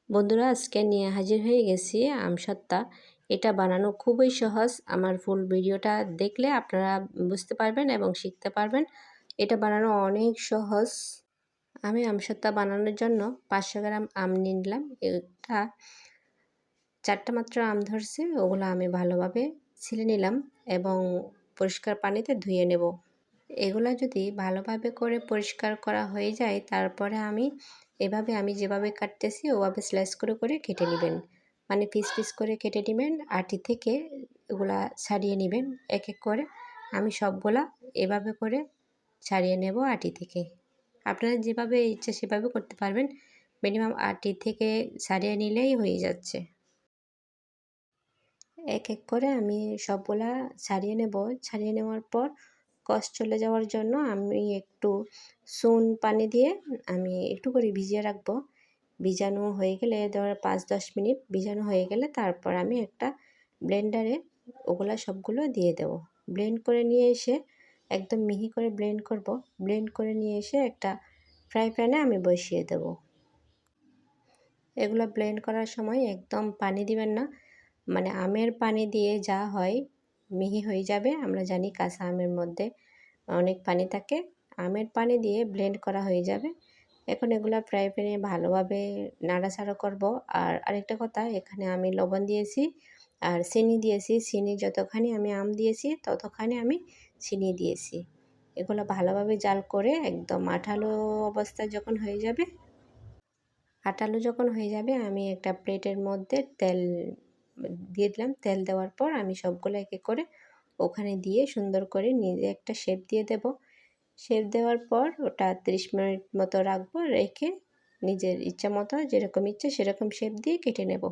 বন্ধুরা, আজকে নিয়ে হাজির হয়ে গেছি আমসত্ত্বা। এটা বানানো খুবই সহজ। আমার ফুল ভিডিওটা দেখলে আপনারা বুঝতে পারবেন এবং শিখতে পারবেন। এটা বানানো অনেক সহজ। আমি আমসত্ত্বা বানানোর জন্য 500 গ্রাম আম নিলাম। এটা 4টা মাত্র আম ধরছে, ওগুলো আমি ভালোভাবে ছিলে নিলাম এবং পরিষ্কার পানিতে ধুয়ে নেব। এগুলা যদি ভালোভাবে করে পরিষ্কার করা হয়ে যায়, তারপরে আমি যেভাবে কাটতেছি ওভাবে স্লাইস করে করে কেটে নেবেন। মানে পিস পিস করে কেটে নেবেন। আটি থেকে এগুলা ছাড়িয়ে নেবেন এক এক করে। আমি সবগুলা এভাবে করে ছাড়িয়ে নেব আটি থেকে। আপনারা যেভাবে ইচ্ছে সেভাবে করতে পারবেন। মিনিমাম আটি থেকে ছাড়িয়ে নিলেই হয়ে যাচ্ছে। এক এক করে আমি সবগুলা ছাড়িয়ে নেব। ছাড়িয়ে নেওয়ার পর কষ চলে যাওয়ার জন্য আমি একটু চুন পানি দিয়ে আমি একটু করে ভিজিয়ে রাখবো। ভিজানো হয়ে গেলে ধর 5-10 মিনিট ভিজানো হয়ে গেলে তারপর আমি একটা ব্লেন্ডারে ওগুলা সবগুলো দিয়ে দেব। ব্লেন্ড করে নিয়ে এসে একদম মিহি করে ব্লেন্ড করব। ব্লেন্ড করে নিয়ে এসে একটা ফ্রাই প্যানে আমি বসিয়ে দেব। এগুলো ব্লেন্ড করার সময় একদম পানি দিবেন না। মানে আমের পানি দিয়ে যা হয় মিহি হয়ে যাবে। আমরা জানি কাঁচা আমের মধ্যে অনেক পানি থাকে। আমের পানি দিয়ে ব্লেন্ড করা হয়ে যাবে। এখন এগুলা ফ্রাই প্যানে ভালোভাবে নাড়াচাড়া করব। আর আরেকটা কথা, এখানে আমি লবণ দিয়েছি আর চিনি দিয়েছি। চিনি যতখানি আমি আম দিয়েছি ততখানি আমি চিনি দিয়েছি। এগুলো ভালোভাবে জাল করে একদম আঠালো অবস্থায় যখন হয়ে যাবে, আমি একটা প্লেটের মধ্যে তেল দিয়ে দিলাম। তেল দেওয়ার পর আমি সবগুলো এক এক করে ওখানে দিয়ে সুন্দর করে নিজে একটা শেপ দিয়ে দেব। শেপ দেওয়ার পর ওটা 30 মিনিট মতো রাখবো। রেখে নিজের ইচ্ছা মতো যেরকম ইচ্ছে সেরকম শেপ দিয়ে কেটে নেব।